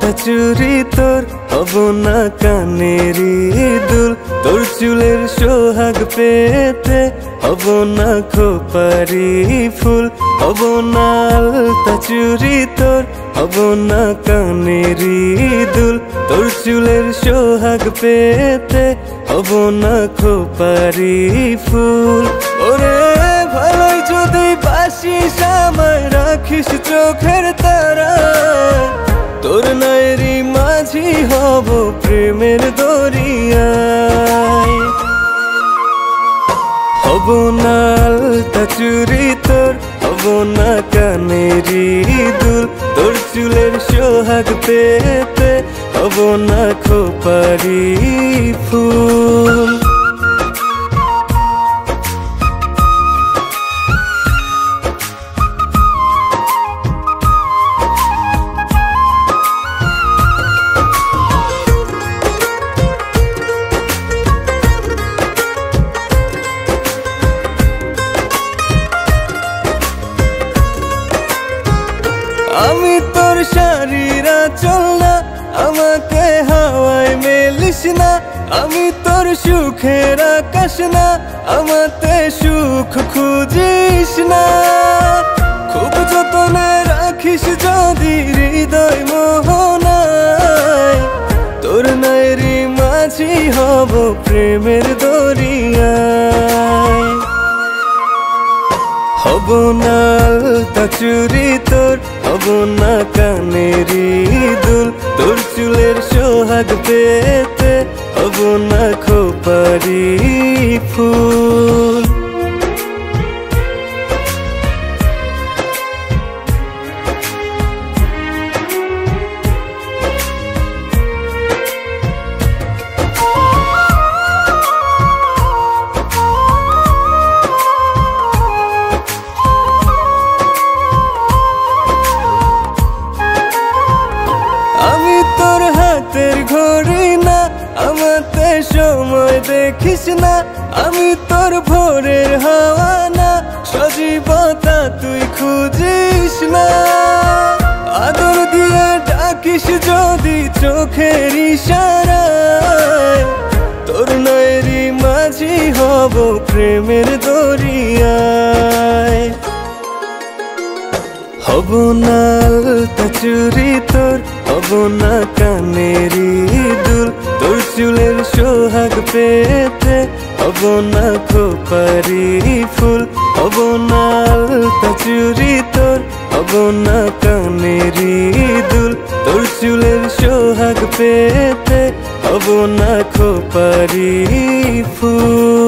আলতা চুরি তোর হব না কানেরই দুল, তোর চুলের সোহাগ পেতে হব না খোপারি ফুল। হব না আলতা চুরি তোর হব না কানেরই দুল, তোর চুলের সোহাগ পেতে হব না খোপারি ফুল। ওরে ভালোই যদি বাসিস আমায় রাখিস চোখের তারা, তোর নায়েরই মাঝি হব প্রেমের দরিয়ায়। হব না আলতা চুরি তোর হব না কানেরই দুল, তোর চুলের সোহাগ পেতে হব না খোপারি ফুল। আমি তোর শাড়ির আঁচল না, আমাকে হাওয়ায় মেলিস না। আমি তোর সুখের আকাশ না, আমাতে সুখ খুঁজিস না। খুব যতনে রাখিস যদি হৃদয় মোহনায়, তোর নায়েরই মাঝি হব প্রেমের দরিয়ায়। হব না আলতা চুরি তোর হব না কানেরই দুল, তোর চুলের সোহাগ পেতে হব না খোপারি ফুল। তোর হাতের ঘড়ি না, আমাতে সময় দেখিস না। আমি তোর ভোরের হাওয়া না, সজীবতা তুই খুঁজিস না। আদর দিয়ে ডাকিস যদি চোখের ইশারায়, তোর নায়েরই মাঝি হব প্রেমের দরিয়ায়। হব না আলতা চুরি তোর হব না কানেরই দুল, তোর চুলের সোহাগ পেতে হব না খোপারি ফুল। হব না আলতা চুরি তোর হব না কানেরই দুল, তোর চুলের সোহাগ পেতে হব না খোপারি ফুল।